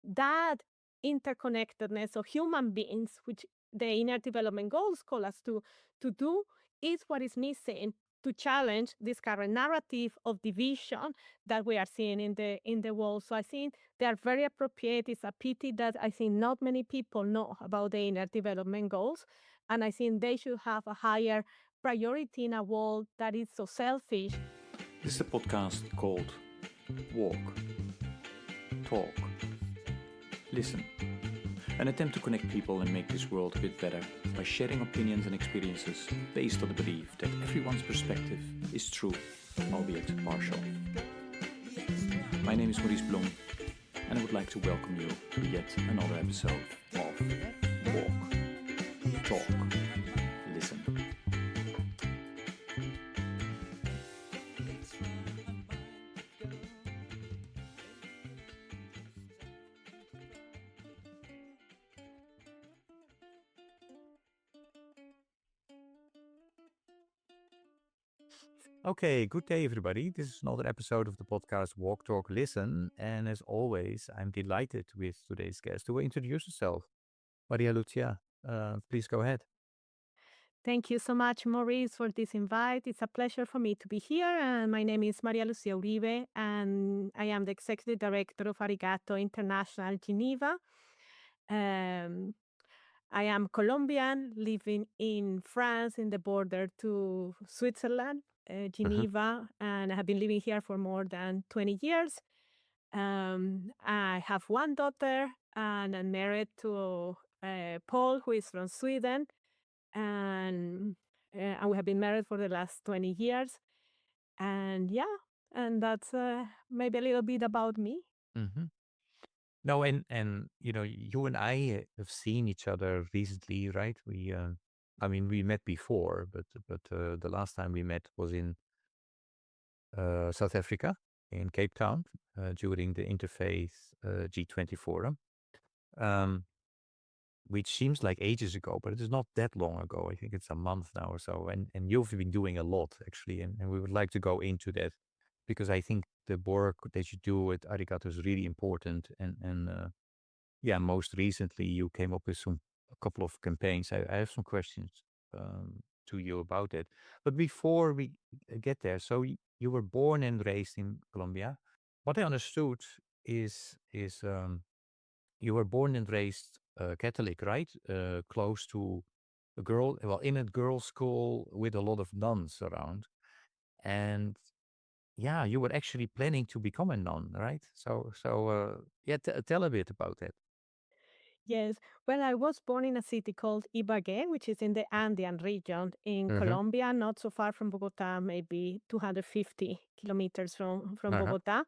that interconnectedness of human beings, which the inner development goals call us to do, is what is missing to challenge this current narrative of division that we are seeing in the world. So I think they are very appropriate. It's a pity that I think not many people know about the inner development goals, and I think they should have a higher priority in a world that is so selfish. This is a podcast called Walk, Talk, Listen. An attempt to connect people and make this world a bit better by sharing opinions and experiences based on the belief that everyone's perspective is true, albeit partial. My name is Maurice and I would like to welcome you to yet another episode of Walk, Talk, Listen. Okay, good day, everybody. This is another episode of the podcast Walk, Talk, Listen. And as always, I'm delighted with today's guest who will introduce herself. Maria Lucia, please go ahead. Thank you so much, Maurice, for this invite. It's a pleasure for me to be here. And my name is Maria Lucia Uribe, and I am the Executive Director of Arigatou International, Geneva. I am Colombian, living in France, in the border to Switzerland, Geneva, and I have been living here for more than 20 years. I have one daughter, and I'm married to Paul, who is from Sweden, and we have been married for the last 20 years. And yeah, and that's maybe a little bit about me. Mm-hmm. No, and you know, you and I have seen each other recently, right? We met before, but the last time we met was in South Africa, in Cape Town, during the Interfaith G20 forum, which seems like ages ago, but it is not that long ago. I think it's a month now or so. And you've been doing a lot, actually, and we would like to go into that because I think the work that you do at Arigatou is really important. And most recently you came up with a couple of campaigns. I have some questions to you about it. But before we get there, so you were born and raised in Colombia. What I understood is you were born and raised Catholic, right? Close to in a girls' school with a lot of nuns around. And yeah, you were actually planning to become a nun, right? Tell a bit about that. Yes. Well, I was born in a city called Ibagué, which is in the Andean region in Uh-huh. Colombia, not so far from Bogota, maybe 250 kilometers from Uh-huh. Bogota.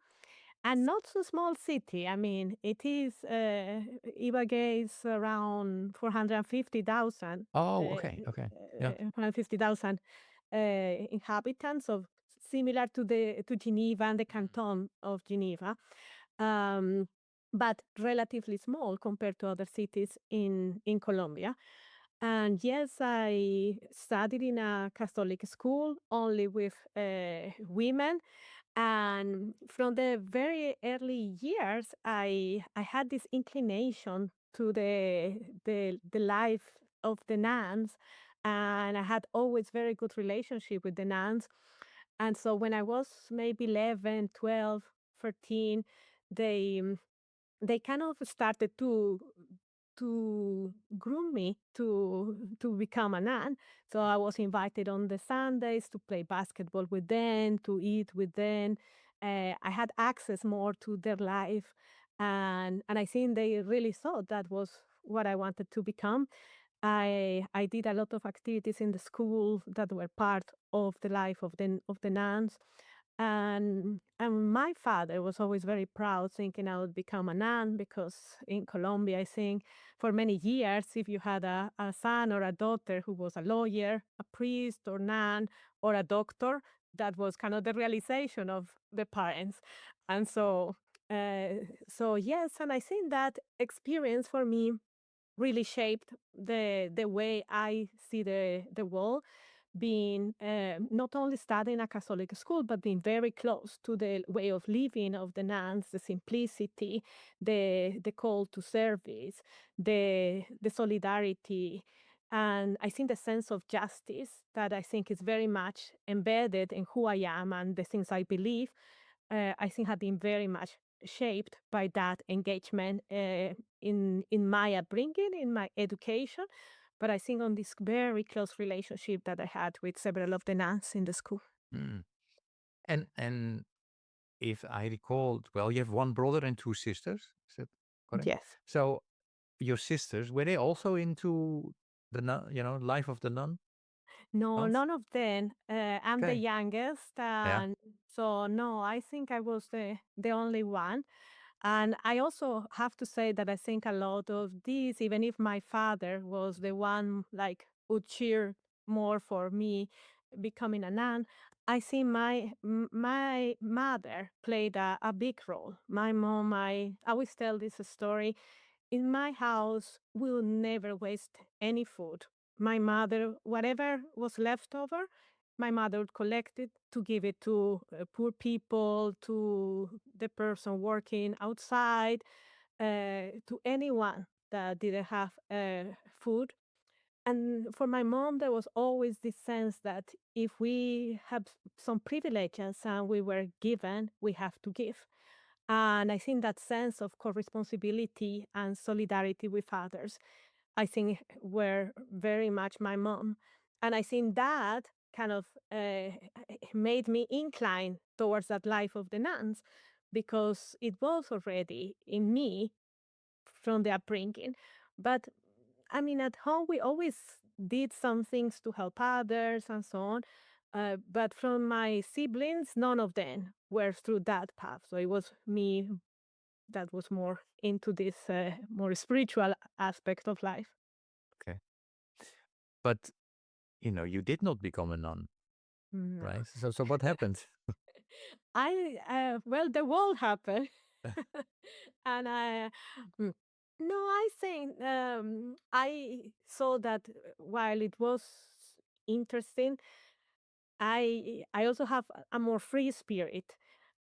And not so small city. I mean, it is, Ibagué is around 450,000, Oh, okay. 450,000 inhabitants, of similar to Geneva and the canton of Geneva. Um, but relatively small compared to other cities in Colombia. And yes, I studied in a Catholic school only with women. And from the very early years, I had this inclination to the life of the nuns, and I had always very good relationship with the nuns. And so when I was maybe 11, 12, 13, they they kind of started to groom me to become a nun. So I was invited on the Sundays to play basketball with them, to eat with them. I had access more to their life, and I think they really thought that was what I wanted to become. I did a lot of activities in the school that were part of the life of the nuns. And my father was always very proud, thinking I would become a nun, because in Colombia, I think for many years, if you had a son or a daughter who was a lawyer, a priest or nun or a doctor, that was kind of the realization of the parents. And so yes, and I think that experience for me really shaped the way I see the world, being not only studying a Catholic school, but being very close to the way of living of the nuns, the simplicity, the call to service, the solidarity, and I think the sense of justice that I think is very much embedded in who I am and the things I believe. I think have been very much shaped by that engagement in my upbringing, in my education, but I think on this very close relationship that I had with several of the nuns in the school. Mm. And if I recall, well, you have one brother and two sisters. Is that correct? Yes. So your sisters, were they also into the nun, life of the No, nuns? none of them. I'm the Okay. youngest, Yeah. and so no, I think I was the only one. And I also have to say that I think a lot of this, even if my father was the one like would cheer more for me becoming a nun, I think my mother played a big role. My mom, I always tell this story. In my house, we'll never waste any food. My mother, whatever was left over, my mother would collect it to give it to poor people, to the person working outside, to anyone that didn't have food. And for my mom, there was always this sense that if we have some privileges and we were given, we have to give. And I think that sense of co-responsibility and solidarity with others, I think were very much my mom. And I think that kind of made me incline towards that life of the nuns because it was already in me from the upbringing. But I mean, at home, we always did some things to help others and so on. But from my siblings, none of them were through that path. So it was me that was more into this more spiritual aspect of life. Okay. But you did not become a nun, No. right? So what happened? Well, the war happened. And mm, no, I think I saw that while it was interesting, I also have a more free spirit.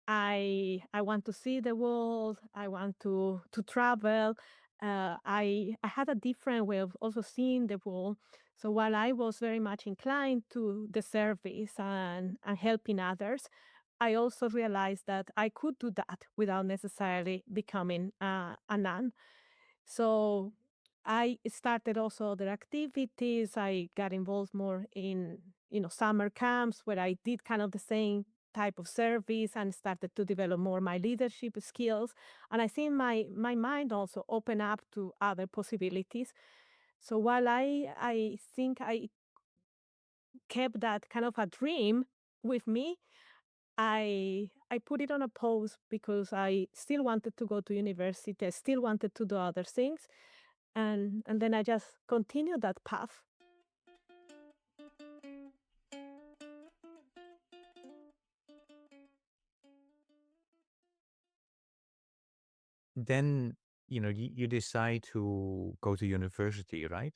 I want to see the world. I want to travel. I had a different way of also seeing the world. So while I was very much inclined to the service and helping others, I also realized that I could do that without necessarily becoming a nun. So I started also other activities. I got involved more in, summer camps where I did kind of the same type of service and started to develop more my leadership skills. And I think my mind also opened up to other possibilities. So while I think I kept that kind of a dream with me, I put it on a pause because I still wanted to go to university. I still wanted to do other things, and then I just continued that path. Then, you decide to go to university, right?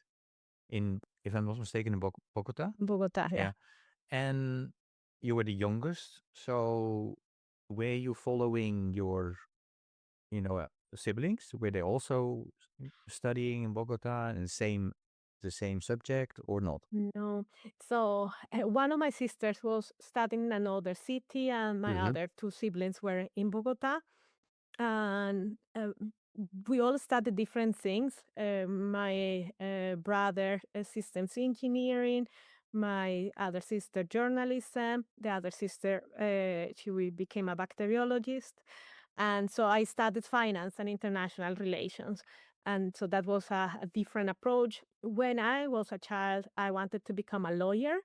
If I'm not mistaken, in Bogota. Bogota, yeah. Yeah. And you were the youngest. So were you following your, siblings? Were they also studying in Bogota and the same subject or not? No. So one of my sisters was studying in another city, and my Hmm. other two siblings were in Bogota. And we all studied different things. My brother, systems engineering, my other sister, journalism, the other sister, became a bacteriologist. And so I studied finance and international relations. And so that was a different approach. When I was a child, I wanted to become a lawyer.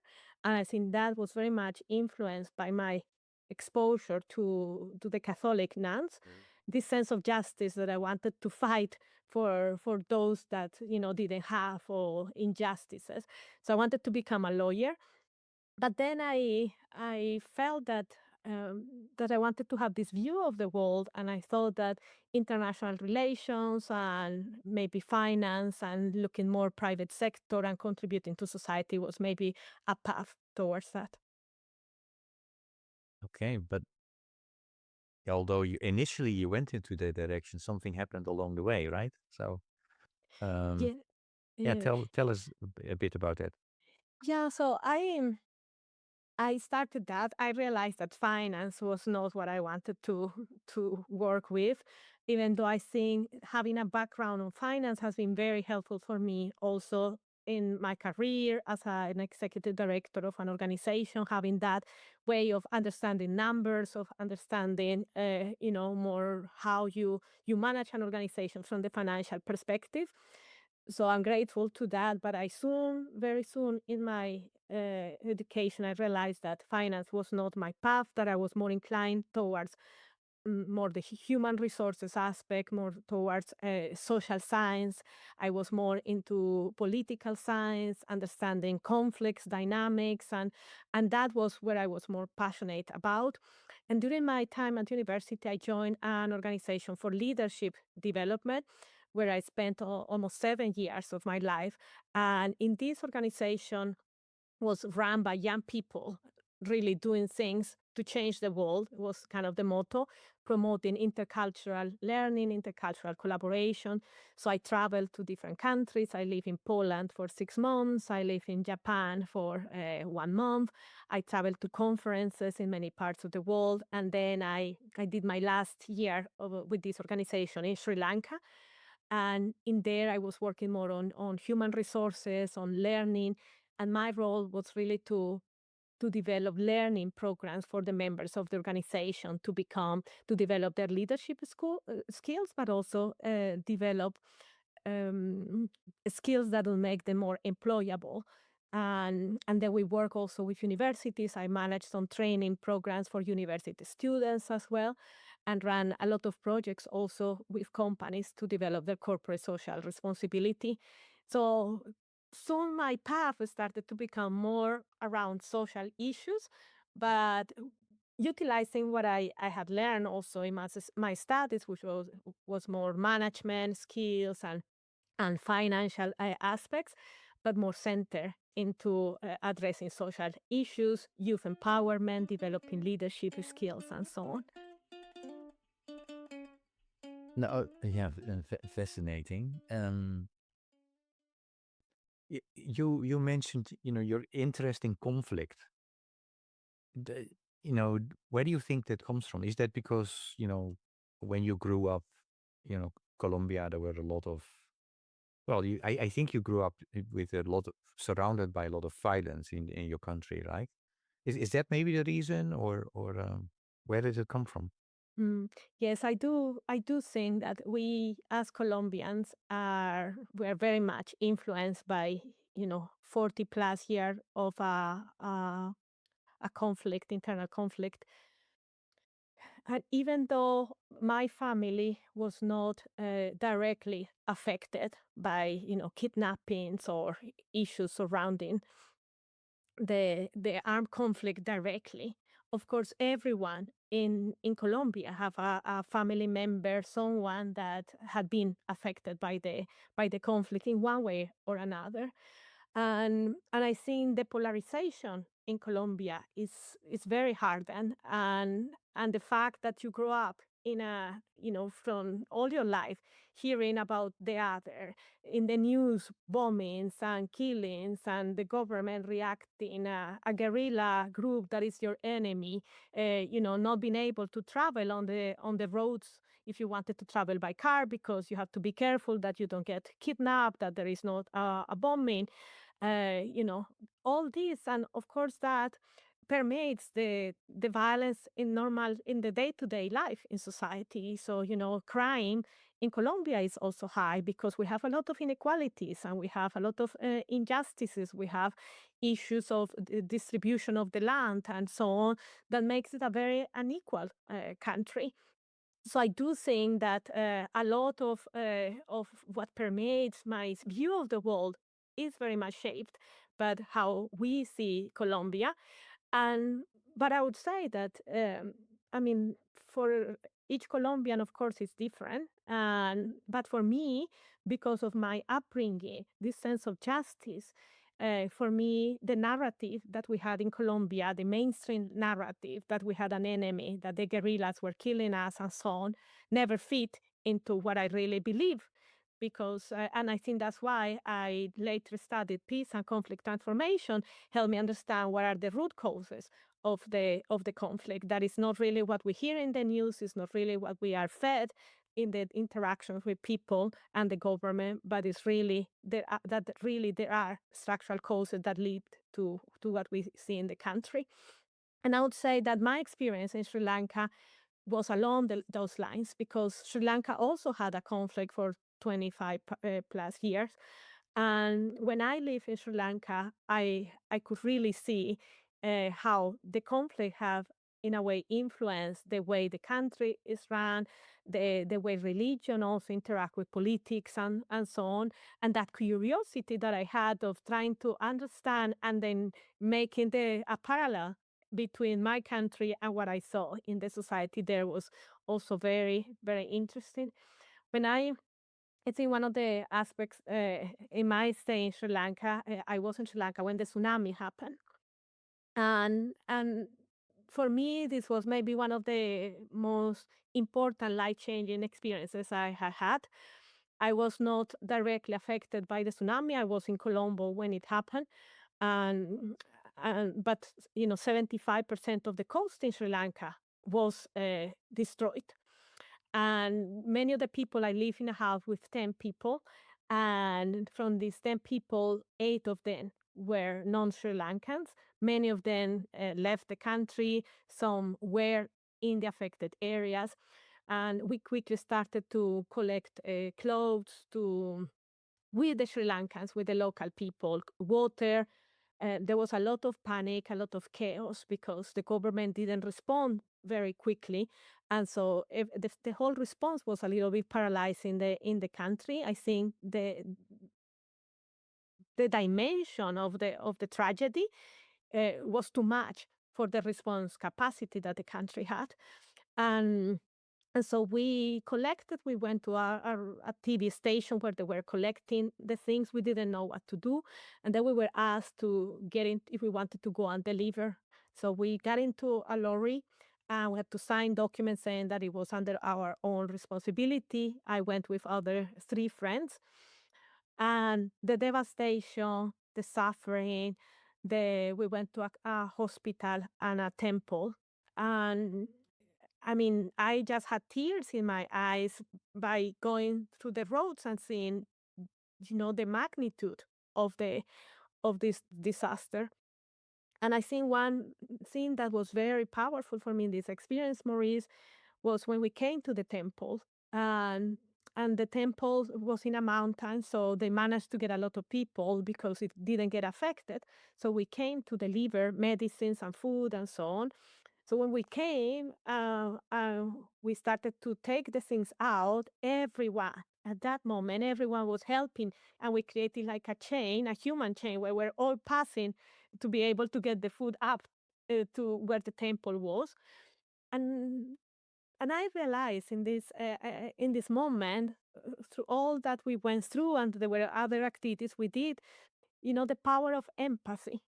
And I think that was very much influenced by my exposure to the Catholic nuns, this sense of justice that I wanted to fight for those that didn't have or injustices. So I wanted to become a lawyer, but then I felt that that I wanted to have this view of the world, and I thought that international relations and maybe finance and looking more private sector and contributing to society was maybe a path towards that. Okay, but although you initially you went into that direction, something happened along the way, right? So, um, Yeah, yeah, yeah, tell us a bit about that. yeah. So I started that. I realized that finance was not what I wanted to to work with, even though I think having a background on finance has been very helpful for me also in my career as an executive director of an organization, having that way of understanding numbers, of understanding, more how you manage an organization from the financial perspective. So I'm grateful to that, but I soon, very soon in my education, I realized that finance was not my path, that I was more inclined towards more the human resources aspect, more towards social science. I was more into political science, understanding conflicts, dynamics, and that was where I was more passionate about. And during my time at university, I joined an organization for leadership development, where I spent almost 7 years of my life. And in this organization, was run by young people really doing things to change the world was kind of the motto, promoting intercultural learning, intercultural collaboration. So I traveled to different countries. I live in Poland for 6 months. I live in Japan for 1 month. I traveled to conferences in many parts of the world. And then I did my last year with this organization in Sri Lanka. And in there, I was working more on human resources, on learning, and my role was really to develop learning programs for the members of the organization to develop their leadership skills, but also develop um, skills that will make them more employable. And then we work also with universities. I manage some training programs for university students as well, and ran a lot of projects also with companies to develop their corporate social responsibility. So soon my path started to become more around social issues, but utilizing what I had learned also in my studies, which was more management skills and financial aspects, but more centered into addressing social issues, youth empowerment, developing leadership skills, and so on. No, yeah, fascinating. You mentioned your interest in conflict. The, where do you think that comes from? Is that because when you grew up, Colombia, there were a lot of well, I think you grew up with a lot of surrounded by a lot of violence in your country, right? Is that maybe the reason, or where did it come from? Mm, yes, I do. I do think that we, as Colombians, we're very much influenced by 40 plus year of a conflict, internal conflict. And even though my family was not directly affected by kidnappings or issues surrounding the armed conflict directly. Of course, everyone in Colombia have a family member, someone that had been affected by the conflict in one way or another. And I think the polarization in Colombia is very hard, and the fact that you grow up in a from all your life hearing about the other in the news, bombings and killings, and the government reacting, a guerrilla group that is your enemy, not being able to travel on the roads if you wanted to travel by car because you have to be careful that you don't get kidnapped, that there is not a bombing, uh, you know, all this, and of course that permeates the violence in the day-to-day life in society. So crime in Colombia is also high because we have a lot of inequalities and we have a lot of injustices. We have issues of the distribution of the land and so on, that makes it a very unequal country. So I do think that a lot of what permeates my view of the world is very much shaped by how we see Colombia. And but I would say that, I mean, for each Colombian, of course, it's different. But for me, because of my upbringing, this sense of justice, for me, the narrative that we had in Colombia, the mainstream narrative that we had an enemy, that the guerrillas were killing us and so on, never fit into what I really believe. Because, and I think that's why I later studied peace and conflict transformation, helped me understand what are the root causes of the conflict. That is not really what we hear in the news, it's not really what we are fed in the interactions with people and the government, but it's really that really there are structural causes that lead to what we see in the country. And I would say that my experience in Sri Lanka was along those lines, because Sri Lanka also had a conflict for 25 plus years. And when I lived in Sri Lanka, I could really see how the conflict have, in a way, influenced the way the country is run, the way religion also interact with politics and so on. And that curiosity that I had of trying to understand and then making a parallel between my country and what I saw in the society there was also very, very interesting. When I think one of the aspects in my stay in Sri Lanka, I was in Sri Lanka when the tsunami happened. And for me, this was maybe one of the most important life-changing experiences I had had. I was not directly affected by the tsunami. I was in Colombo when it happened, and but 75% of the coast in Sri Lanka was destroyed, and many of the people, I live in a house with 10 people, and from these 10 people, 8 of them were non-Sri Lankans. Many of them left the country, some were in the affected areas, and we quickly started to collect clothes to with the Sri Lankans, with the local people, water. There was a lot of panic, a lot of chaos, because the government didn't respond very quickly, and so the whole response was a little bit paralyzed in the country. I think the dimension of the tragedy was too much for the response capacity that the country had, and and so we went to a TV station where they were collecting the things. We didn't know what to do. And then we were asked to get in if we wanted to go and deliver. So we got into a lorry and we had to sign documents saying that it was under our own responsibility. I went with other 3 friends, and the devastation, the suffering, we went to a hospital and a temple. And I mean, I just had tears in my eyes by going through the roads and seeing, the magnitude of this disaster. And I think one thing that was very powerful for me in this experience, Maurice, was when we came to the temple, and the temple was in a mountain, so they managed to get a lot of people because it didn't get affected. So we came to deliver medicines and food and so on. So when we came, we started to take the things out. Everyone at that moment, everyone was helping, and we created like a chain, a human chain, where we're all passing to be able to get the food up to where the temple was. And I realized in this moment, through all that we went through, and there were other activities we did, the power of empathy.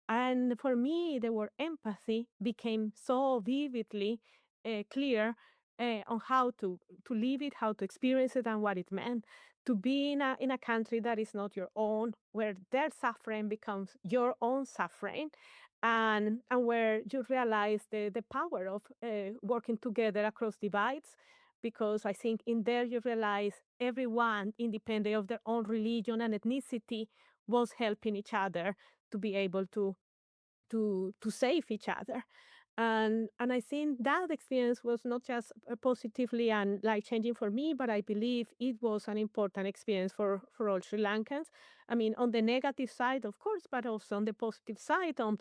And for me, the word empathy became so vividly clear on how to live it, how to experience it, and what it meant to be in a country that is not your own, where their suffering becomes your own suffering, and where you realize the power of working together across divides. Because I think in there you realize everyone, independent of their own religion and ethnicity, was helping each other to be able to save each other. And I think that experience was not just positively and life changing for me, but I believe it was an important experience for all Sri Lankans. I mean, on the negative side, of course, but also on the positive side, on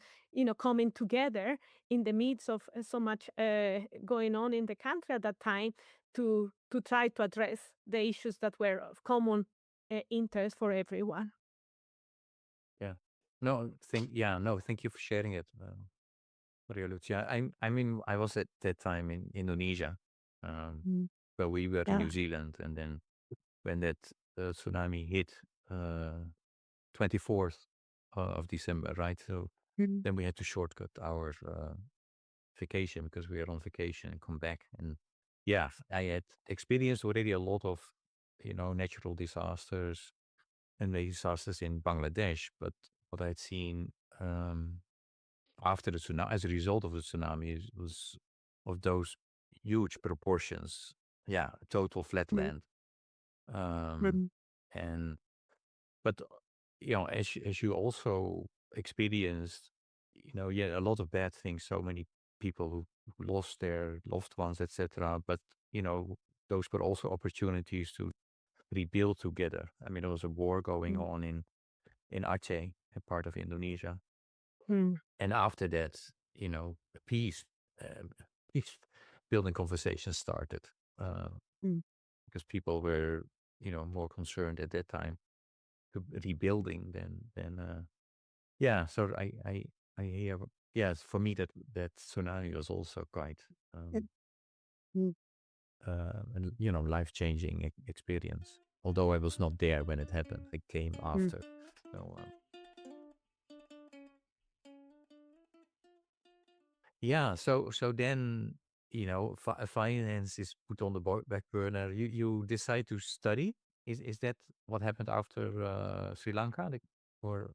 coming together in the midst of so much going on in the country at that time to try to address the issues that were of common interest for everyone. Yeah. No, thank you for sharing it. Maria Lucia. I mean, I was at that time in Indonesia, um, Mm. where we were in Yeah. New Zealand, and then when that tsunami hit, 24th of December, right? So Mm. then we had to shortcut our vacation because we were on vacation and come back. And yeah, I had experienced already a lot of, natural disasters and disasters in Bangladesh. But what I'd seen after the tsunami, as a result of the tsunami, was of those huge proportions. Yeah, total Mm. flatland. Um, Mm. and but as you also experienced, yeah, a lot of bad things. So many people who lost their loved ones, etc. But those were also opportunities to rebuild together. I mean, there was a war going Mm. on in Aceh, a part of Indonesia, Mm. and after that, peace, uh, peace building conversations started uh, Mm. because people were more concerned at that time to rebuilding than yeah. So I hear, yes, for me that tsunami was also quite It- mm. an, life changing experience. Although I was not there when it happened, I came Mm. after. So yeah, so then finance is put on the back burner. You decide to study. Is that what happened after Sri Lanka, or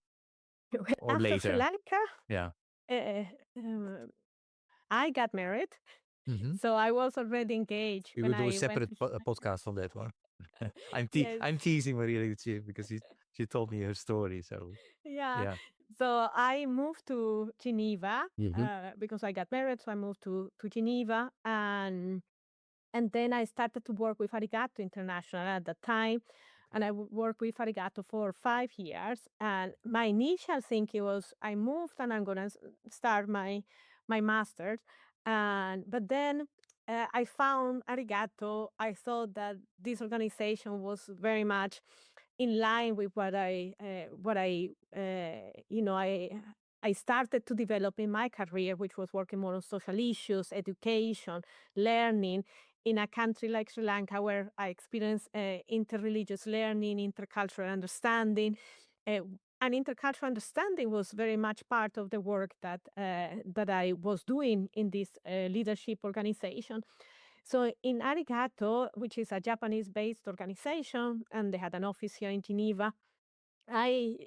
After Sri later? Lanka, Yeah. uh, um, I got married. Hmm. So I was already engaged We when will do a I went separate to Sri podcast on that one. Yes. I'm teasing Maria Lucia because she told me her story. So Yeah. yeah. So I moved to Geneva Hmm. because I got married. So I moved to Geneva, and then I started to work with Arigatou International at the time. And I worked with Arigatou for 5 years. And my initial thinking was I moved and I'm going to start my master's. But then I found Arigato. I thought that this organization was very much in line with what I started to develop in my career, which was working more on social issues, education, learning in a country like Sri Lanka, where I experienced interreligious learning, intercultural understanding. Uh, and intercultural understanding was very much part of the work that I was doing in this leadership organization. So in Arigato, which is a Japanese-based organization, and they had an office here in Geneva, I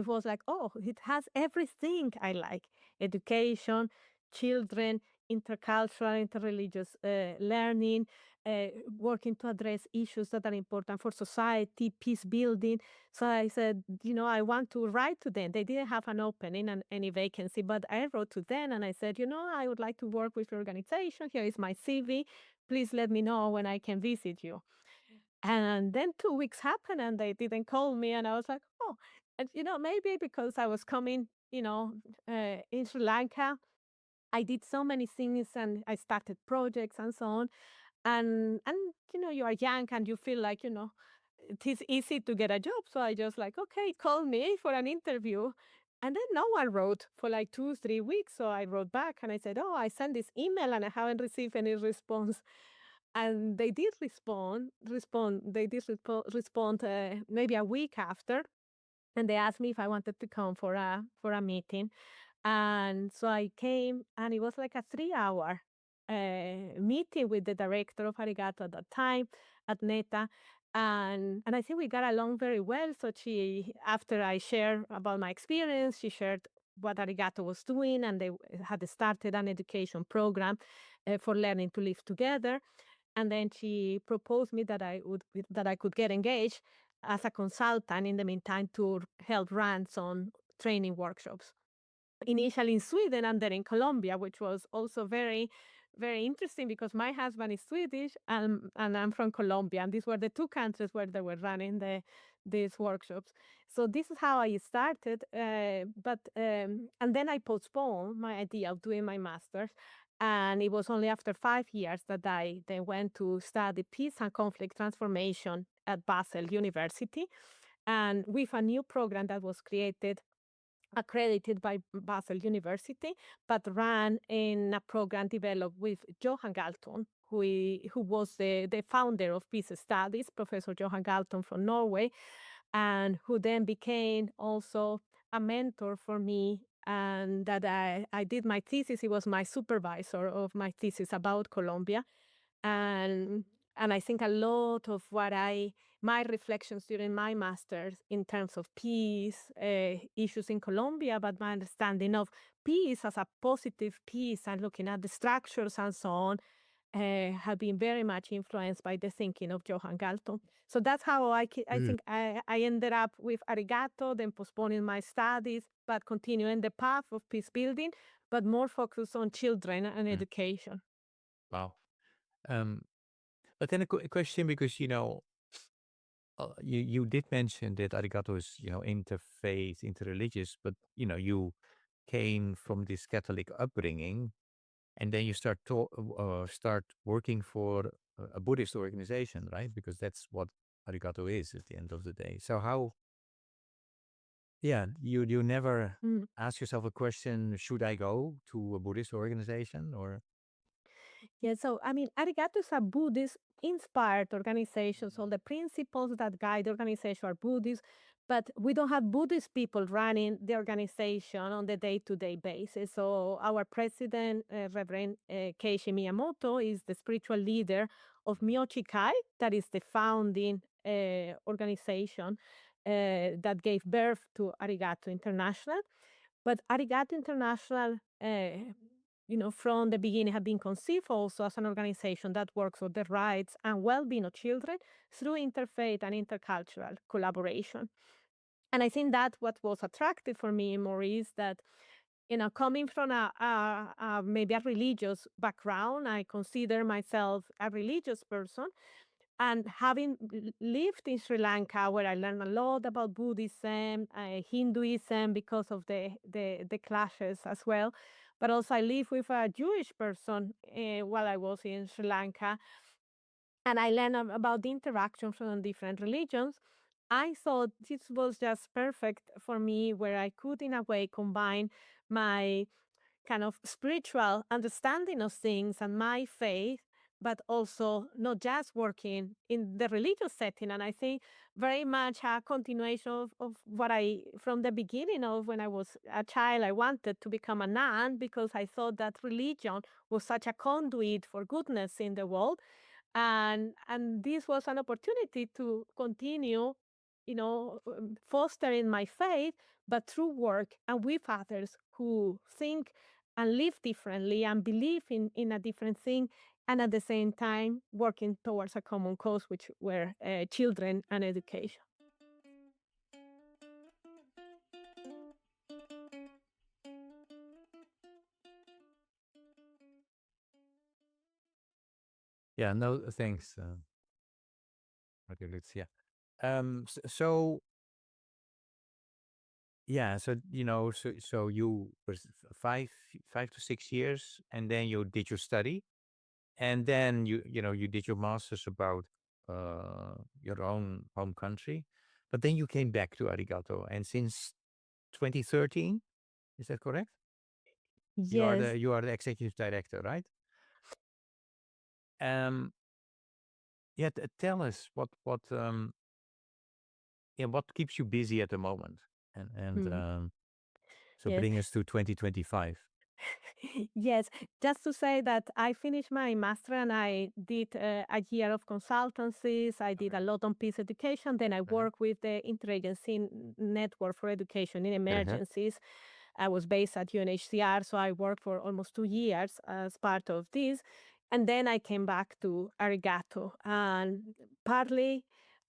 was like, oh, it has everything I like: education, children, intercultural, interreligious learning, working to address issues that are important for society, peace building. So I said, I want to write to them. They didn't have an opening and any vacancy, but I wrote to them and I said, I would like to work with your organization. Here is my CV. Please let me know when I can visit you. And then 2 weeks happened and they didn't call me. And I was like, oh, and maybe because I was coming, in Sri Lanka, I did so many things and I started projects and so on. And you are young and you feel like, it is easy to get a job. So I just like, okay, call me for an interview. And then no one wrote for like 2, 3 weeks. So I wrote back and I said, oh, I sent this email and I haven't received any response. And they did respond maybe a week after, and they asked me if I wanted to come for a meeting. And so I came, and it was like a 3 hour meeting with the director of Arigato at that time, at Neta. And I think we got along very well. So after I shared about my experience, she shared what Arigato was doing, and they had started an education program for learning to live together. And then she proposed me that I could get engaged as a consultant in the meantime to help run some training workshops. Initially in Sweden and then in Colombia, which was also very, very interesting because my husband is Swedish and I'm from Colombia, and these were the two countries where they were running these workshops. So this is how I started, but and then I postponed my idea of doing my master's, and it was only after 5 years that I then went to study peace and conflict transformation at Basel University, and with a new program that was created accredited by Basel University, but ran in a program developed with Johan Galton, who was the founder of Peace Studies, Professor Johan Galton from Norway, and who then became also a mentor for me. And that I did my thesis. He was my supervisor of my thesis about Colombia. And I think a lot of my reflections during my master's in terms of peace issues in Colombia, but my understanding of peace as a positive peace and looking at the structures and so on, have been very much influenced by the thinking of Johan Galton. So that's how I Mm. think I ended up with Arigato, then postponing my studies, but continuing the path of peace building, but more focused on children and Mm. education. Wow. Um, but then a question, because you did mention that Arigato is interfaith, interreligious, but you came from this Catholic upbringing, and then you start working for a Buddhist organization, right? Because that's what Arigato is at the end of the day. So how? Yeah, you never Mm. ask yourself a question: should I go to a Buddhist organization or? Yeah, so I mean, Arigato is a Buddhist inspired organization. So the principles that guide the organization are Buddhist, but we don't have Buddhist people running the organization on the day to day basis. So our president, Reverend Keishi Miyamoto, is the spiritual leader of Myochikai, that is the founding organization that gave birth to Arigato International. But Arigato International, from the beginning, have been conceived also as an organization that works for the rights and well-being of children through interfaith and intercultural collaboration. And I think that what was attractive for me, Maurice, that coming from maybe a religious background, I consider myself a religious person, and having lived in Sri Lanka, where I learned a lot about Buddhism, Hinduism, because of the clashes as well. But also, I lived with a Jewish person while I was in Sri Lanka, and I learned about the interaction from different religions. I thought this was just perfect for me, where I could, in a way, combine my kind of spiritual understanding of things and my faith, but also not just working in the religious setting. And I think very much a continuation of what from the beginning of when I was a child, I wanted to become a nun because I thought that religion was such a conduit for goodness in the world. And this was an opportunity to continue, fostering my faith, but through work and with others who think and live differently and believe in a different thing, and at the same time working towards a common cause, which were children and education. Yeah, no, thanks, Lucia. So yeah, so you were 5 to 6 years, and then you did your study, and then you did your masters about your own home country, but then you came back to Arigato, and since 2013, is that correct? You are Yes. the executive director, right? Um, yeah, tell us what keeps you busy at the moment, and Hmm. so Yes. bring us to 2025. Yes, just to say that I finished my master and I did a year of consultancies. I did a Okay. lot on peace education. Then I Uh-huh. worked with the Interagency Network for Education in Uh-huh. Emergencies. I was based at UNHCR, so I worked for almost 2 years as part of this. And then I came back to Arigato. And partly,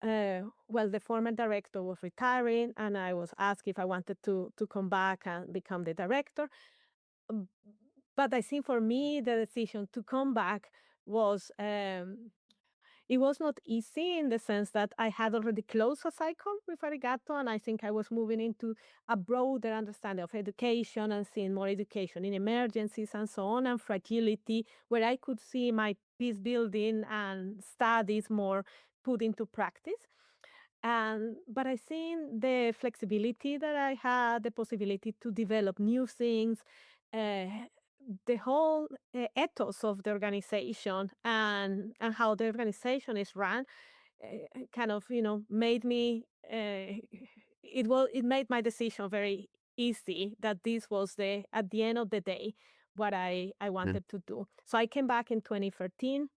well, the former director was retiring, and I was asked if I wanted to come back and become the director. Um, But I think for me, the decision to come back was, it was not easy in the sense that I had already closed a cycle with Arigato, and I think I was moving into a broader understanding of education and seeing more education in emergencies and so on, and fragility, where I could see my peace building and studies more put into practice. But I seen the flexibility that I had, the possibility to develop new things, uh, the whole ethos of the organization and how the organization is run kind of made me it made my decision very easy that this was the at the end of the day what I Mhm. wanted to do. So I came back in 2013,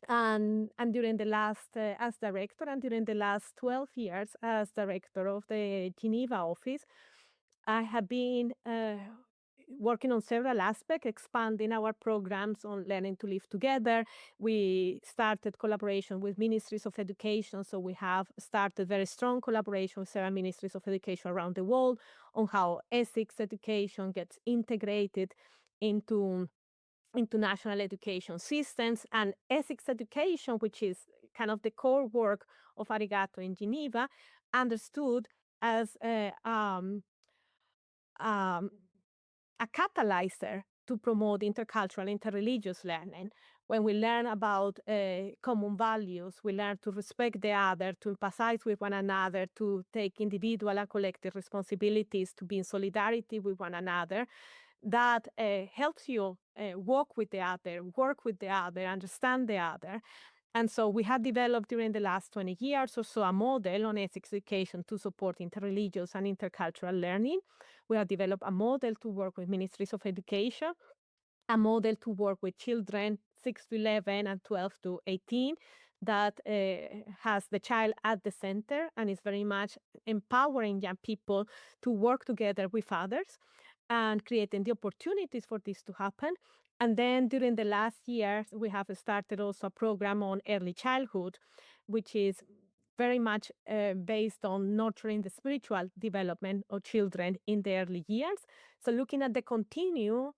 and during the last as director, and during the last 12 years as director of the Geneva office, I have been working on several aspects, expanding our programs on learning to live together. We started collaboration with ministries of education, so we have started very strong collaboration with several ministries of education around the world on how ethics education gets integrated into national education systems, and ethics education, which is kind of the core work of Arigato in Geneva, understood as um, a catalyzer to promote intercultural, interreligious learning. When we learn about common values, we learn to respect the other, to empathize with one another, to take individual and collective responsibilities, to be in solidarity with one another. That helps you walk with the other, work with the other, understand the other. And so we have developed during the last 20 years or so a model on ethics education to support interreligious and intercultural learning. We have developed a model to work with ministries of education, a model to work with children 6 to 11 and 12 to 18 that has the child at the center and is very much empowering young people to work together with others and creating the opportunities for this to happen. And then during the last years, we have started also a program on early childhood, which is very much based on nurturing the spiritual development of children in the early years. So looking at the continuum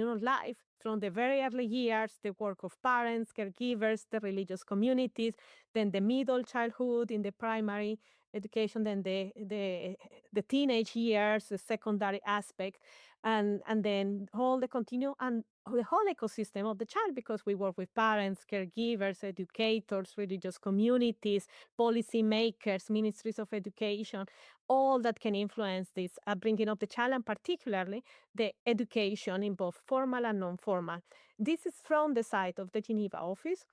of life from the very early years, the work of parents, caregivers, the religious communities, then the middle childhood in the primary education, then the teenage years, the secondary aspect, and then all the continuum and the whole ecosystem of the child, because we work with parents, caregivers, educators, religious communities, policymakers, ministries of education, all that can influence this upbringing of the child, and particularly the education in both formal and non-formal. This is from the side of the Geneva office.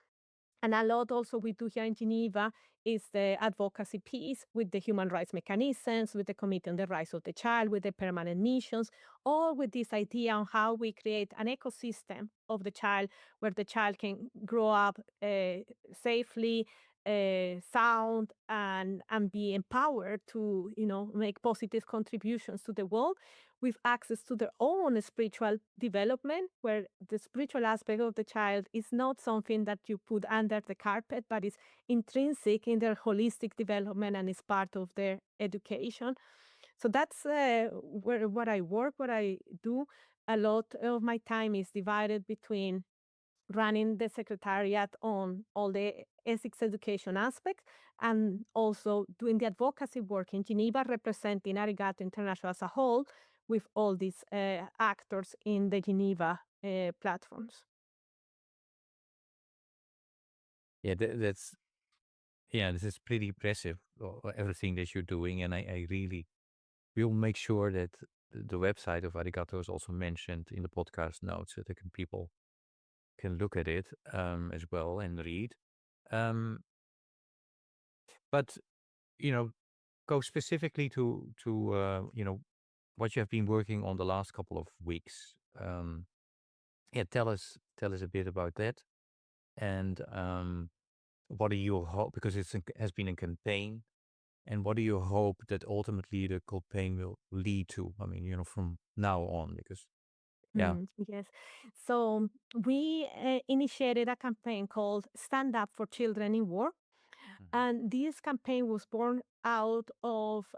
And a lot also we do here in Geneva is the advocacy piece with the human rights mechanisms, with the Committee on the Rights of the Child, with the permanent missions, all with this idea on how we create an ecosystem of the child where the child can grow up safely, sound, and be empowered to, make positive contributions to the world with access to their own spiritual development, where the spiritual aspect of the child is not something that you put under the carpet, but is intrinsic in their holistic development and is part of their education. So that's where what I work, what I do. A lot of my time is divided between running the secretariat on all the ethics education aspects and also doing the advocacy work in Geneva, representing Arigato International as a whole with all these actors in the Geneva platforms. Yeah, that's yeah, this is pretty impressive, everything that you're doing, and I really will make sure that the website of Arigato is also mentioned in the podcast notes so that people can look at it as well and read. Um, but you know, go specifically to what you have been working on the last couple of weeks. Yeah, tell us a bit about that, and what do you hope, because has been a campaign, and what do you hope that ultimately the campaign will lead to? I mean, from now on, because yeah. Yes. So we initiated a campaign called Stand Up for Children in War. Mhm. And this campaign was born out of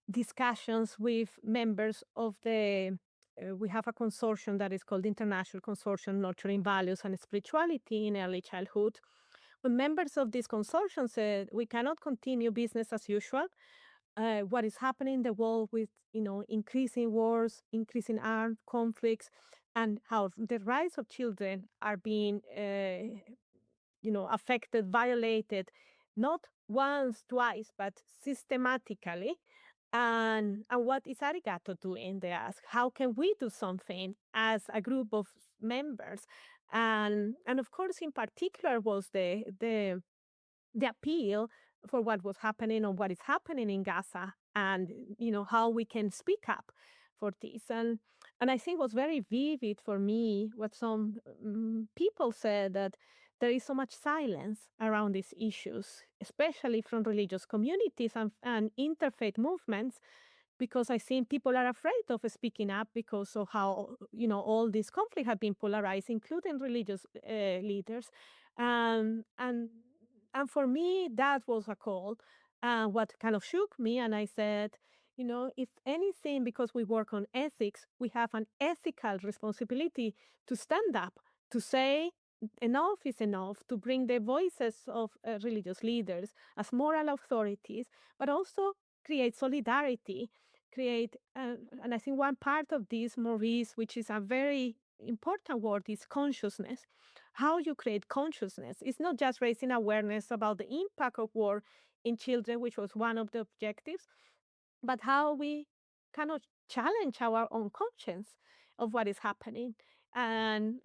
discussions with members of we have a consortium that is called International Consortium Nurturing Values and Spirituality in Early Childhood. When members of this consortium said we cannot continue business as usual, what is happening in the world with increasing wars, increasing armed conflicts, and how the rights of children are being affected, violated not once, twice, but systematically. And what is Arigato doing? They ask, how can we do something as a group of members? And of course, in particular, was the appeal for what was happening or what is happening in Gaza, and how we can speak up for this. And I think it was very vivid for me what some people said, that there is so much silence around these issues, especially from religious communities and interfaith movements, because I think people are afraid of speaking up because of how all this conflict have been polarized, including religious leaders, and for me that was a call. What kind of shook me, and I said, if anything, because we work on ethics, we have an ethical responsibility to stand up, to say enough is enough, to bring the voices of religious leaders as moral authorities, but also create solidarity, create, and I think one part of this, Maurice, which is a very important word, is consciousness. How you create consciousness. It's not just raising awareness about the impact of war in children, which was one of the objectives, but how we kind of challenge our own conscience of what is happening, and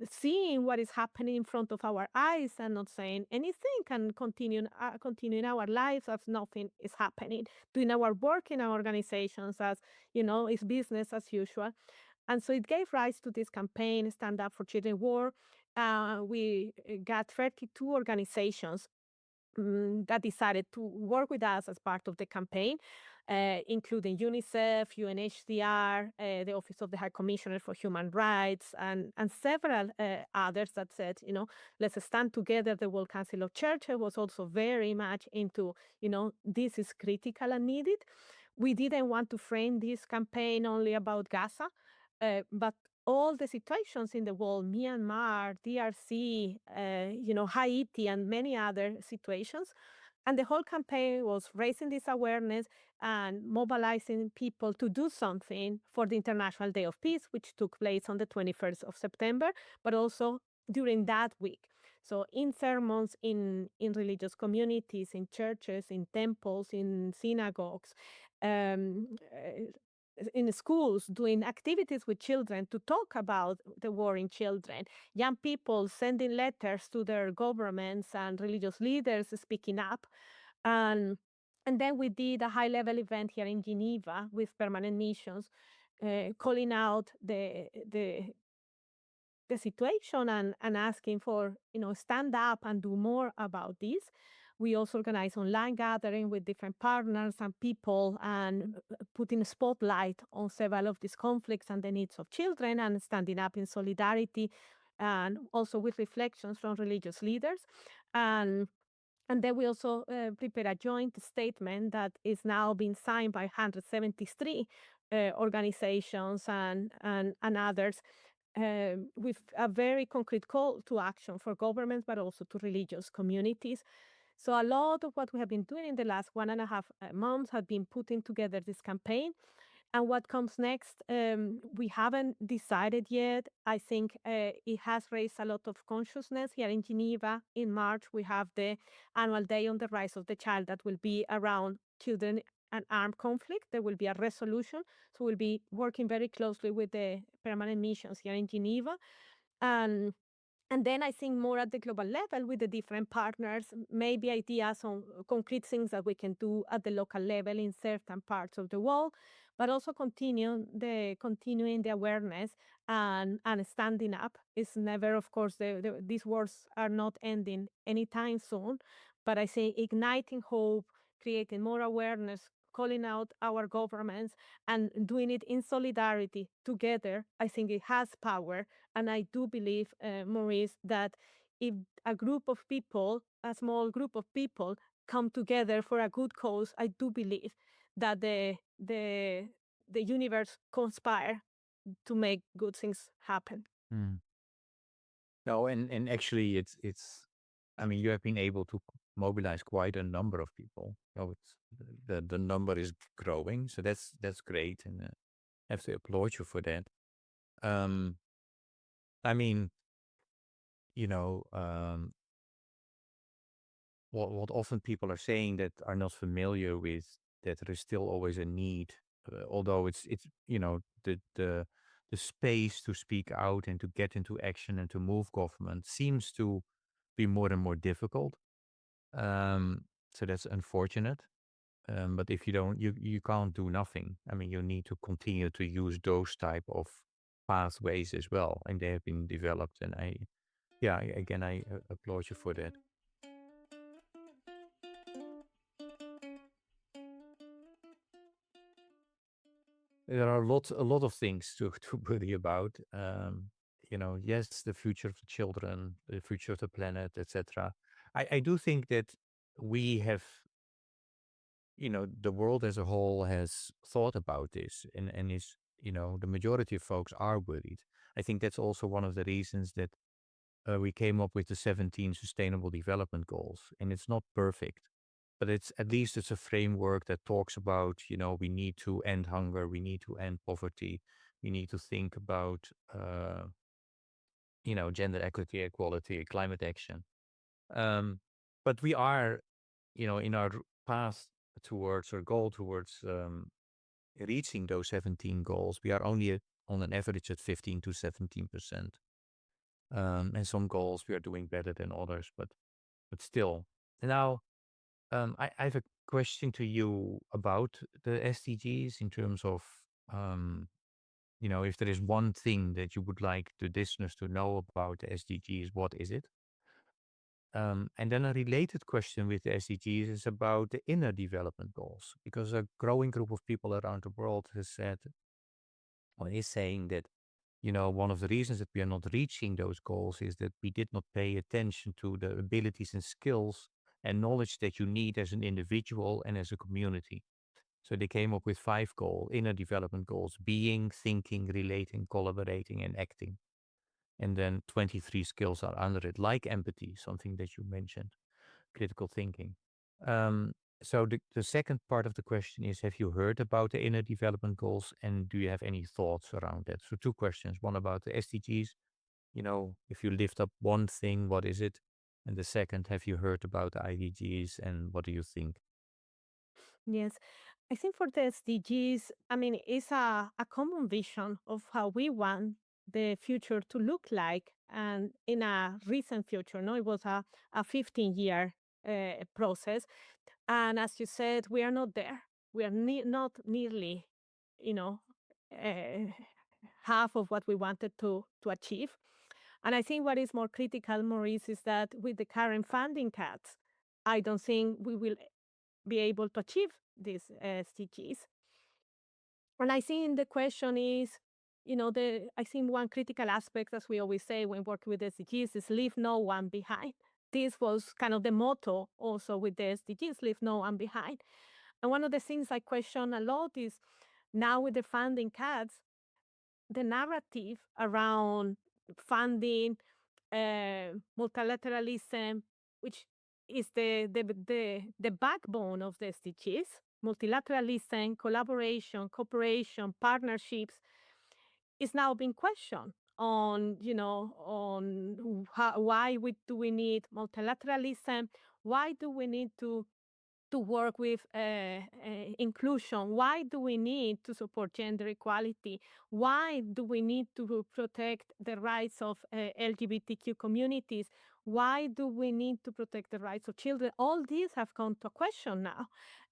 seeing what is happening in front of our eyes, and not saying anything, and continuing our lives as nothing is happening, doing our work in our organizations as it's business as usual. And so it gave rise to this campaign, Stand Up for Children War. We got 32 organizations that decided to work with us as part of the campaign, including UNICEF, UNHCR, the Office of the High Commissioner for Human Rights, and several others that said, let's stand together. The World Council of Churches was also very much into, this is critical and needed. We didn't want to frame this campaign only about Gaza, but all the situations in the world, Myanmar, DRC, Haiti, and many other situations. And the whole campaign was raising this awareness and mobilizing people to do something for the International Day of Peace, which took place on the 21st of September, but also during that week. So in sermons, in religious communities, in churches, in temples, in synagogues, in schools, doing activities with children to talk about the war in children, young people sending letters to their governments and religious leaders speaking up. And, and then we did a high level event here in Geneva with permanent missions, calling out the situation, and asking for, stand up and do more about this. We also organize online gathering with different partners and people, and putting a spotlight on several of these conflicts and the needs of children, and standing up in solidarity, and also with reflections from religious leaders. And and then we also prepare a joint statement that is now being signed by 173 organizations and others, with a very concrete call to action for governments, but also to religious communities. So a lot of what we have been doing in the last 1.5 months have been putting together this campaign. And what comes next, we haven't decided yet. I think it has raised a lot of consciousness here in Geneva. In March, we have the annual Day on the Rights of the Child that will be around children and armed conflict. There will be a resolution. So we'll be working very closely with the permanent missions here in Geneva. And and then I think more at the global level with the different partners, maybe ideas on concrete things that we can do at the local level in certain parts of the world, but also continuing the awareness, and standing up is never, of course, these wars are not ending anytime soon. But I say igniting hope, creating more awareness, calling out our governments, and doing it in solidarity together, I think it has power. And I do believe, Maurice, that if a group of people, a small group of people, come together for a good cause, I do believe that the universe conspire to make good things happen. Mm. No, and actually, it's. I mean, you have been able to mobilize quite a number of people. So it's the number is growing, so that's great, and I have to applaud you for that. Um, I mean, you know, what often people are saying that are not familiar with that there is still always a need, although it's the space to speak out and to get into action and to move government seems to be more and more difficult. So that's unfortunate. But if you don't, you can't do nothing. I mean, you need to continue to use those type of pathways as well, and they have been developed. And again, I applaud you for that. There are a lot of things to to worry about. Yes, the future of the children, the future of the planet, etc. I do think that we have, the world as a whole has thought about this and is, the majority of folks are worried. I think that's also one of the reasons that we came up with the 17 Sustainable Development Goals, and it's not perfect, but it's at least it's a framework that talks about, we need to end hunger, we need to end poverty, we need to think about, gender equity, equality, climate action. Um, but we are, in our path towards our goal towards reaching those 17 goals, we are only on an average at 15 to 17%. And some goals we are doing better than others, but still. Now, I have a question to you about the SDGs in terms of, um, if there is one thing that you would like the listeners to know about the SDGs, what is it? And then a related question with the SDGs is about the inner development goals, because a growing group of people around the world has said, or is saying that, one of the reasons that we are not reaching those goals is that we did not pay attention to the abilities and skills and knowledge that you need as an individual and as a community. So they came up with 5 inner development goals: being, thinking, relating, collaborating, and acting. And then 23 skills are under it, like empathy, something that you mentioned, critical thinking. Um, so the second part of the question is, have you heard about the inner development goals and do you have any thoughts around that? So 2 questions, one about the SDGs, if you lift up one thing, what is it? And the second, have you heard about the IDGs and what do you think? Yes. I think for the SDGs, I mean, it's a common vision of how we want the future to look like. And in a recent future, no, it was a 15-year process. And as you said, we are not there. We are not nearly, you know, uh, half of what we wanted to achieve. And I think what is more critical, Maurice, is that with the current funding cuts, I don't think we will be able to achieve these SDGs. And I think the question is, I think one critical aspect, as we always say when working with SDGs, is leave no one behind. This was kind of the motto also with the SDGs, leave no one behind. And one of the things I question a lot is now with the funding cuts, the narrative around funding, multilateralism, which is the backbone of the SDGs, multilateralism, collaboration, cooperation, partnerships, is now being questioned on, why do we need multilateralism? Why do we need to work with inclusion? Why do we need to support gender equality? Why do we need to protect the rights of LGBTQ communities? Why do we need to protect the rights of children? All these have come to question now.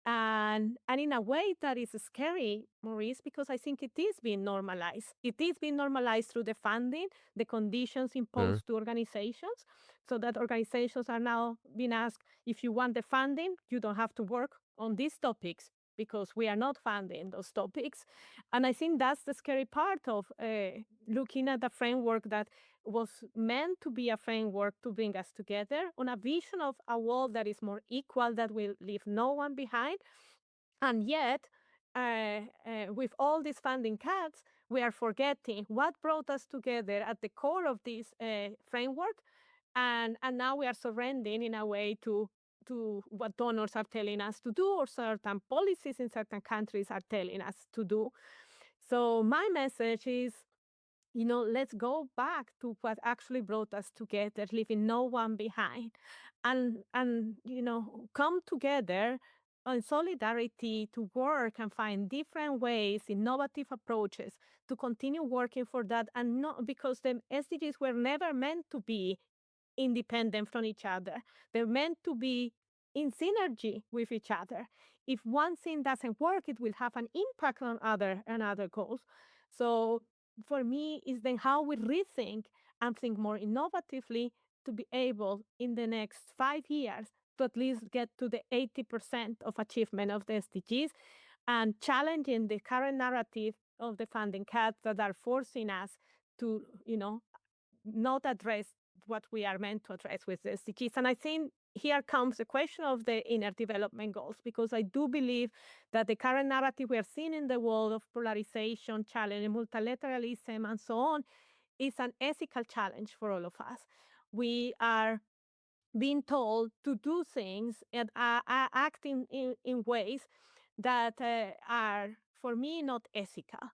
And in a way that is scary, Maurice, because I think it is being normalized. It is being normalized through the funding, the conditions Mm. imposed to organizations, so that organizations are now being asked, if you want the funding, you don't have to work on these topics because we are not funding those topics. And I think that's the scary part of looking at a framework that was meant to be a framework to bring us together on a vision of a world that is more equal, that will leave no one behind. And yet, with all these funding cuts, we are forgetting what brought us together at the core of this framework, and now we are surrendering in a way to what donors are telling us to do, or certain policies in certain countries are telling us to do. So my message is, let's go back to what actually brought us together, leaving no one behind, and come together in solidarity to work and find different ways, innovative approaches to continue working for that, and not because the SDGs were never meant to be independent from each other. They're meant to be in synergy with each other. If one thing doesn't work, it will have an impact on other goals. So for me, is then how we rethink and think more innovatively to be able in the next 5 years to at least get to the 80% of achievement of the SDGs and challenging the current narrative of the funding cuts that are forcing us to, not address what we are meant to address with the SDGs. And I think here comes the question of the inner development goals, because I do believe that the current narrative we are seeing in the world of polarization, challenge, multilateralism, and so on is an ethical challenge for all of us. We are being told to do things and are acting in ways that are, for me, not ethical.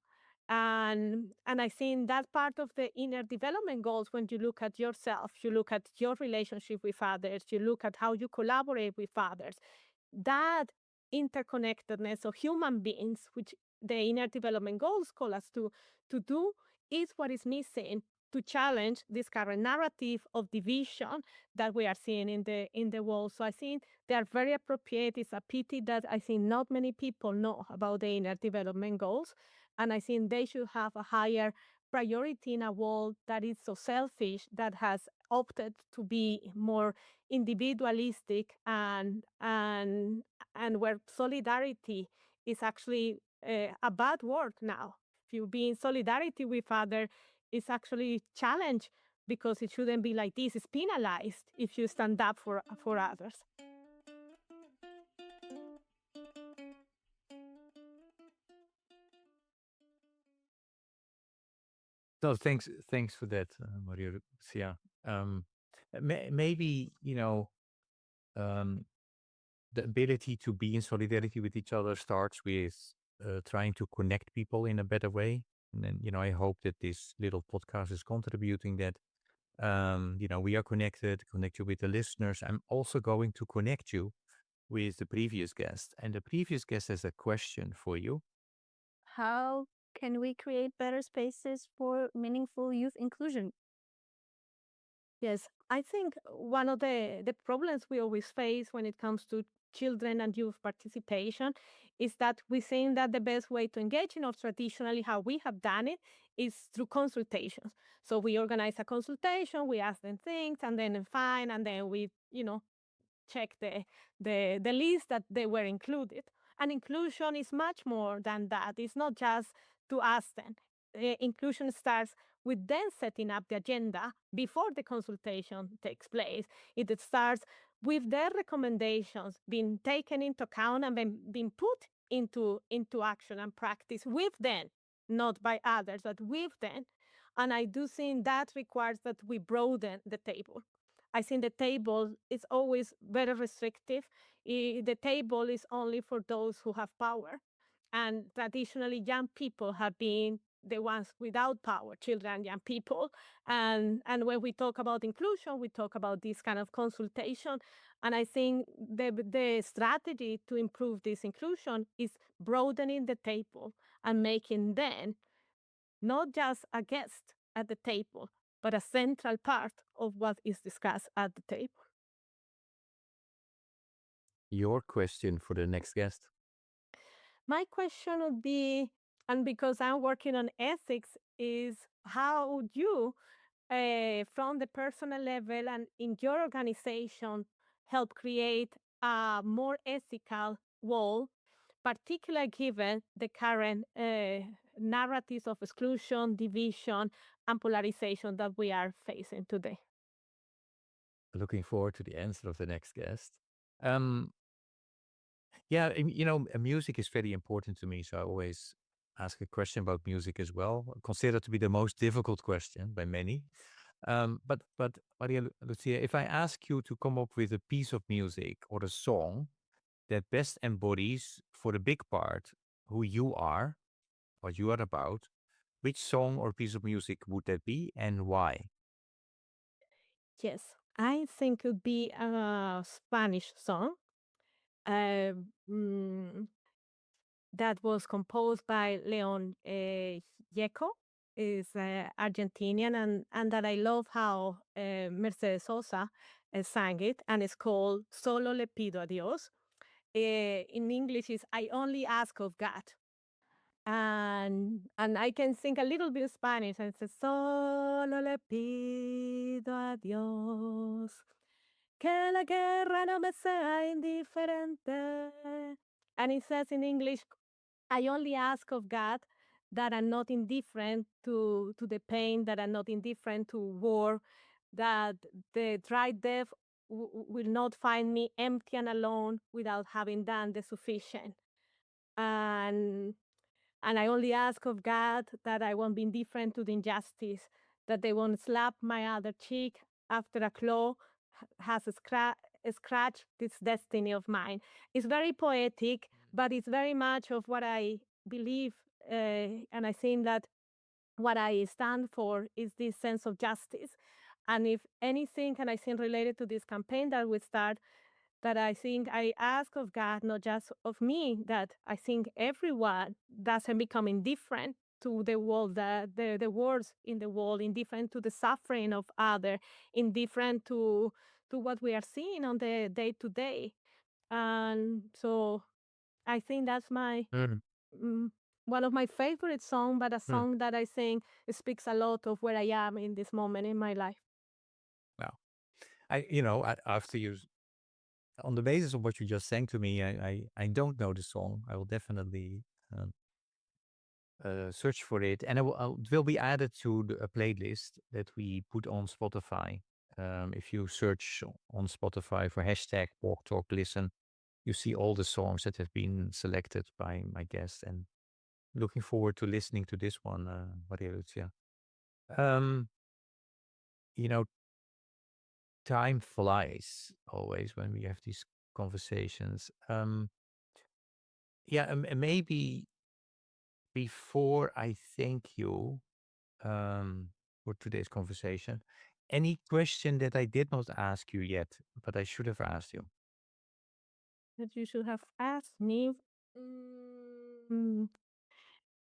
And I think that part of the inner development goals, when you look at yourself, you look at your relationship with others, you look at how you collaborate with others, that interconnectedness of human beings, which the inner development goals call us to do, is what is missing to challenge this current narrative of division that we are seeing in the world. So I think they are very appropriate. It's a pity that I think not many people know about the inner development goals, and I think they should have a higher priority in a world that is so selfish, that has opted to be more individualistic, and where solidarity is actually a bad word now. If you be in solidarity with other, it's actually challenged because it shouldn't be like this. It's penalized if you stand up for others. No, thanks for that, Maria Lucia. Maybe um, the ability to be in solidarity with each other starts with trying to connect people in a better way. And then, I hope that this little podcast is contributing that. We are connect you with the listeners. I'm also going to connect you with the previous guest. And the previous guest has a question for you. How can we create better spaces for meaningful youth inclusion? Yes, I think one of the problems we always face when it comes to children and youth participation is that we think that the best way to engage, traditionally how we have done it, is through consultations. So we organize a consultation, we ask them things, and then fine, and then we, check the list that they were included. And inclusion is much more than that. It's not just to ask them. Inclusion starts with them setting up the agenda before the consultation takes place. It starts with their recommendations being taken into account and being put into action and practice with them, not by others, but with them. And I do think that requires that we broaden the table. I think the table is always very restrictive. The table is only for those who have power. And traditionally, young people have been the ones without power, children, young people. And when we talk about inclusion, we talk about this kind of consultation. And I think the strategy to improve this inclusion is broadening the table and making them not just a guest at the table, but a central part of what is discussed at the table. Your question for the next guest. My question would be, and because I'm working on ethics, is how would you, from the personal level and in your organization, help create a more ethical world, particularly given the current narratives of exclusion, division, and polarization that we are facing today? Looking forward to the answer of the next guest. Yeah, music is very important to me, so I always ask a question about music as well. Considered to be the most difficult question by many. But Maria Lucia, if I ask you to come up with a piece of music or a song that best embodies, for the big part, who you are, what you are about, Which song or piece of music would that be and why? Yes, I think it would be a Spanish song. Uh, mm, that was composed by Leon Gieco, is Argentinian, and that I love how Mercedes Sosa sang it, and it's called Solo le pido a Dios. In English, is I only ask of God. And I can sing a little bit of Spanish, and it says, Solo le pido a Dios que la guerra no me sea indiferente. And it says in English, I only ask of God that I'm not indifferent to the pain, that I'm not indifferent to war, that the dry death will not find me empty and alone without having done the sufficient. And and I only ask of God that I won't be indifferent to the injustice, that they won't slap my other cheek after a claw has scratched this destiny of mine. It's very poetic, but it's very much of what I believe. And I think that what I stand for is this sense of justice. And if anything, and I think related to this campaign that we start, that I think I ask of God, not just of me, that I think everyone doesn't become indifferent to the world, the wars in the world, indifferent to the suffering of other, indifferent to what we are seeing on the day to day. And so I think that's my Mm, mm, one of my favorite songs, but a mm. song that I think speaks a lot of where I am in this moment in my life. Wow. After you, on the basis of what you just sang to me, I don't know the song. I will definitely um, search for it, and it will be added to a playlist that we put on Spotify. If you search on Spotify for hashtag Walk Talk Listen, you see all the songs that have been selected by my guest, and looking forward to listening to this one, Maria Lucia. Um, you know, time flies always when we have these conversations. Yeah, maybe before I thank you for today's conversation, any question that I did not ask you yet, but I should have asked you? That you should have asked me. Mm,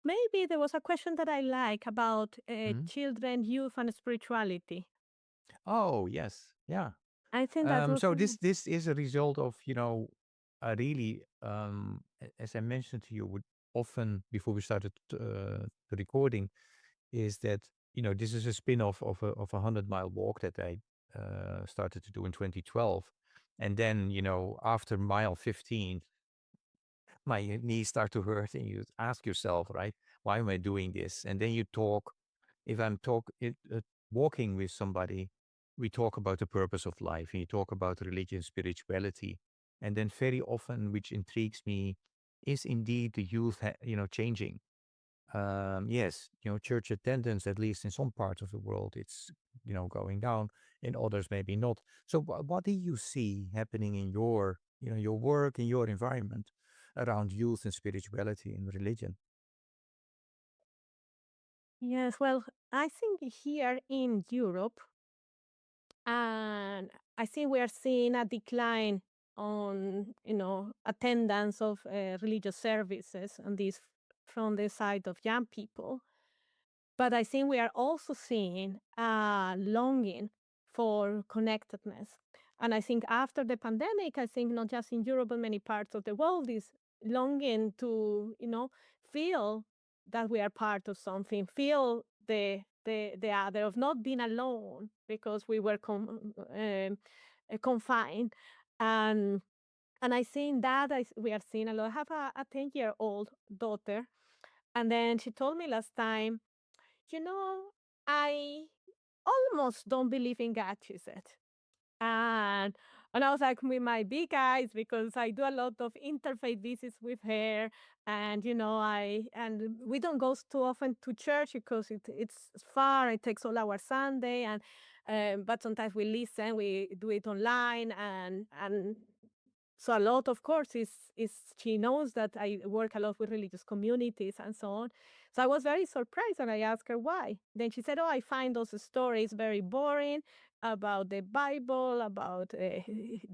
Maybe there was a question that I like about Mhm. children, youth, and spirituality. Oh yes, yeah. I think that was. So this is a result of a really as I mentioned to you, often before we started the recording, is that this is a spin-off of a 100-mile walk that I started to do in 2012, and then after mile 15 my knees start to hurt, and you ask yourself, right, why am I doing this? And then you talk. If I'm walking with somebody, we talk about the purpose of life, and you talk about religion, spirituality, and then very often, which intrigues me, is indeed the youth, changing. Yes, church attendance, at least in some parts of the world, it's going down. In others, maybe not. So, what do you see happening in your work, in your environment, around youth and spirituality and religion? Yes, well, I think here in Europe, and I think we are seeing a decline on, attendance of religious services and this from the side of young people. But I think we are also seeing a longing for connectedness. And I think after the pandemic, I think not just in Europe, but many parts of the world is longing to, feel that we are part of something, feel the other, of not being alone because we were confined. And and I think that we are seeing a lot. I have a 10-year-old daughter, and then she told me last time, you know, I almost don't believe in God, she said. And and I was like with my big eyes because I do a lot of interfaith visits with her, and we don't go too often to church because it's far. It takes all our Sunday, and but sometimes we listen. We do it online, and So a lot, of course, is she knows that I work a lot with religious communities and so on. So I was very surprised and I asked her why. Then she said, "Oh, I find those stories very boring about the Bible, about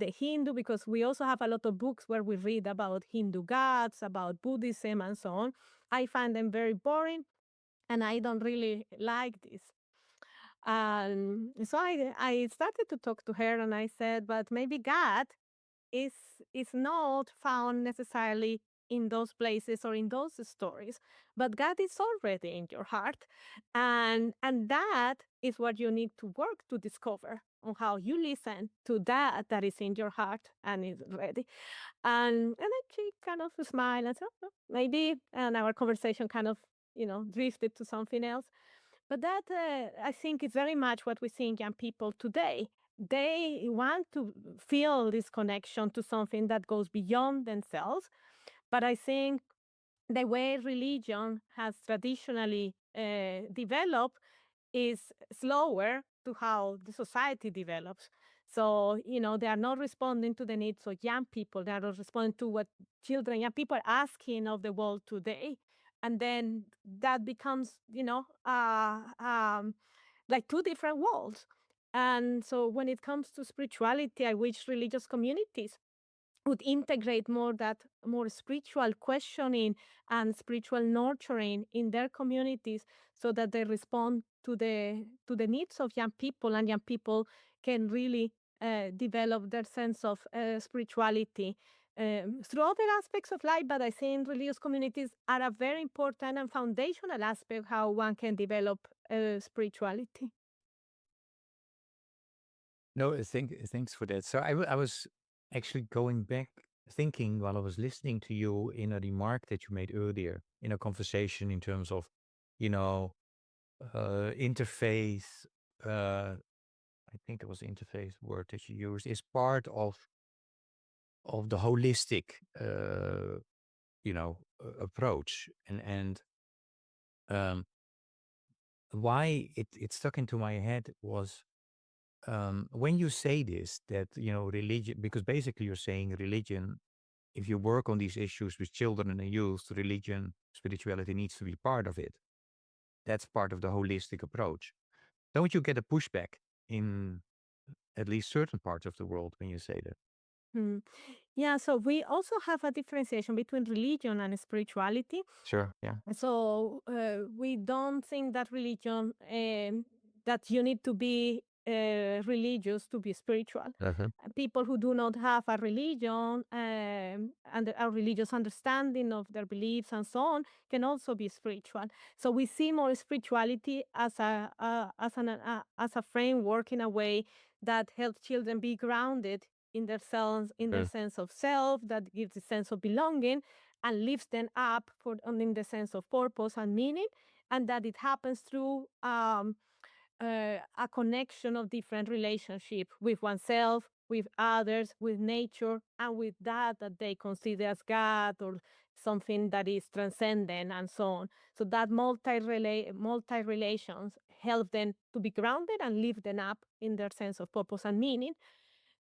the Hindu, because we also have a lot of books where we read about Hindu gods, about Buddhism, and so on. I find them very boring, and I don't really like this." So I started to talk to her, and I said, "But maybe God is is not found necessarily in those places or in those stories, but God is already in your heart, and that is what you need to work to discover on how you listen to that is in your heart and is ready." And then she kind of smiled and said, "Oh, maybe," and our conversation kind of drifted to something else. But that, I think, is very much what we see in young people today. They want to feel this connection to something that goes beyond themselves. But I think the way religion has traditionally developed is slower to how the society develops. So, they are not responding to the needs of young people. They are not responding to what young people are asking of the world today. And then that becomes, like two different worlds. And so when it comes to spirituality, I wish religious communities would integrate more spiritual questioning and spiritual nurturing in their communities so that they respond to the needs of young people, and young people can really develop their sense of spirituality through other aspects of life. But I think religious communities are a very important and foundational aspect how one can develop spirituality. No, thanks for that. So I was actually going back thinking while I was listening to you in a remark that you made earlier in a conversation in terms of, you know, interfaith. I think it was interfaith word that you used is part of the holistic, approach, and um, why it stuck into my head was when you say this, that religion, because basically you're saying religion, if you work on these issues with children and youth, religion, spirituality needs to be part of it. That's part of the holistic approach. Don't you get a pushback in at least certain parts of the world when you say that? Hmm. Yeah, so we also have a differentiation between religion and spirituality. Sure. Yeah. So we don't think that that you need to be religious to be spiritual. Uh-huh. People who do not have a religion and a religious understanding of their beliefs and so on can also be spiritual. So we see more spirituality as a framework in a way that helps children be grounded in themselves, in their Uh, sense of self, that gives a sense of belonging and lifts them up in the sense of purpose and meaning, and that it happens through a connection of different relationship with oneself, with others, with nature, and with that they consider as God or something that is transcendent and so on. So that multi relations help them to be grounded and lift them up in their sense of purpose and meaning.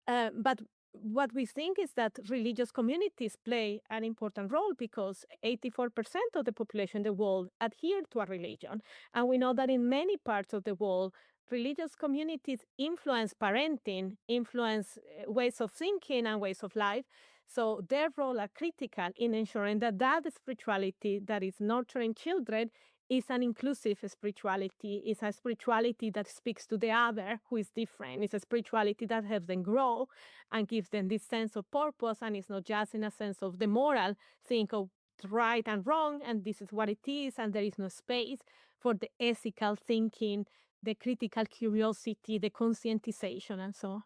But what we think is that religious communities play an important role because 84% of the population in the world adhere to a religion. And we know that in many parts of the world, religious communities influence parenting, influence ways of thinking and ways of life. So their role are critical in ensuring that spirituality that is nurturing children is an inclusive spirituality, is a spirituality that speaks to the other who is different. It's a spirituality that helps them grow and gives them this sense of purpose. And it's not just in a sense of the moral think of right and wrong, and this is what it is, and there is no space for the ethical thinking, the critical curiosity, the conscientization, and so on.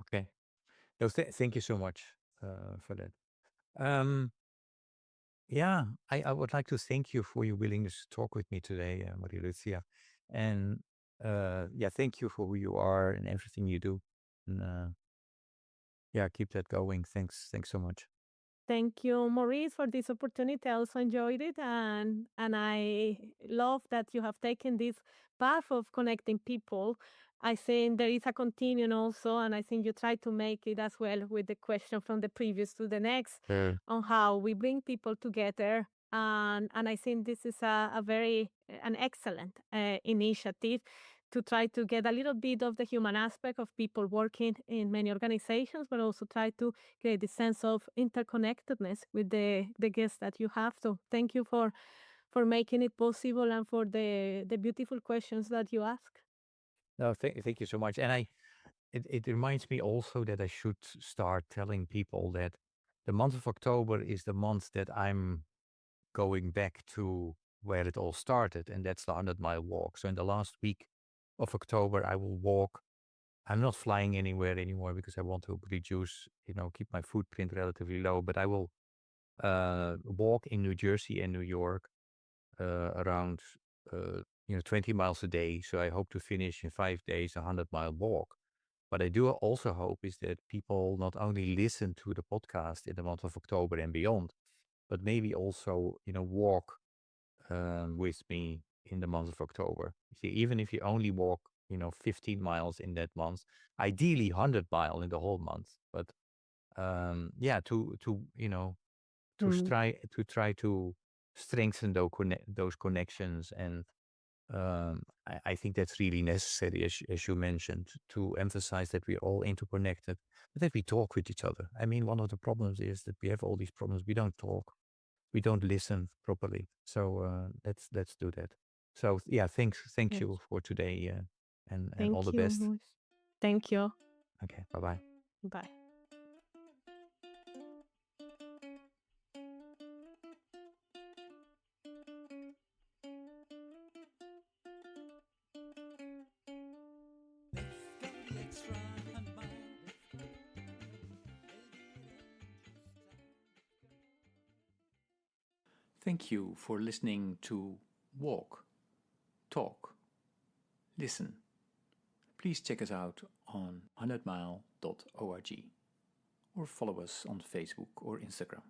okay. No, thank you so much for that. Um, yeah, I would like to thank you for your willingness to talk with me today, Maria Lucia. And yeah, thank you for who you are and everything you do. And yeah, keep that going. Thanks so much. Thank you, Maurice, for this opportunity. I also enjoyed it, and I love that you have taken this path of connecting people I think there is a continuum also, and I think you try to make it as well with the question from the previous to the next on how we bring people together. And I think this is a very an excellent initiative to try to get a little bit of the human aspect of people working in many organizations, but also try to create the sense of interconnectedness with the guests that you have. So thank you for making it possible and for the beautiful questions that you ask. No, thank you so much. And it reminds me also that I should start telling people that the month of October is the month that I'm going back to where it all started, and that's the 100-mile walk. So in the last week of October, I will walk. I'm not flying anywhere anymore because I want to reduce, keep my footprint relatively low. But I will walk in New Jersey and New York around 20 miles a day. So I hope to finish in 5 days a 100-mile walk. What I do also hope is that people not only listen to the podcast in the month of October and beyond, but maybe also walk with me in the month of October. See, even if you only walk 15 miles in that month, ideally 100 mile in the whole month. But yeah, to Mm. try to strengthen those connections. And I think that's really necessary, as you mentioned, to emphasize that we're all interconnected, but that we talk with each other. I mean, one of the problems is that we have all these problems. We don't talk, we don't listen properly. So let's do that. So yeah, thank Yes. you for today, and all the Thank you, best. Moise. Thank you. Okay, bye bye. Bye. Thank you for listening to Walk, Talk, Listen. Please check us out on 100mile.org or follow us on Facebook or Instagram.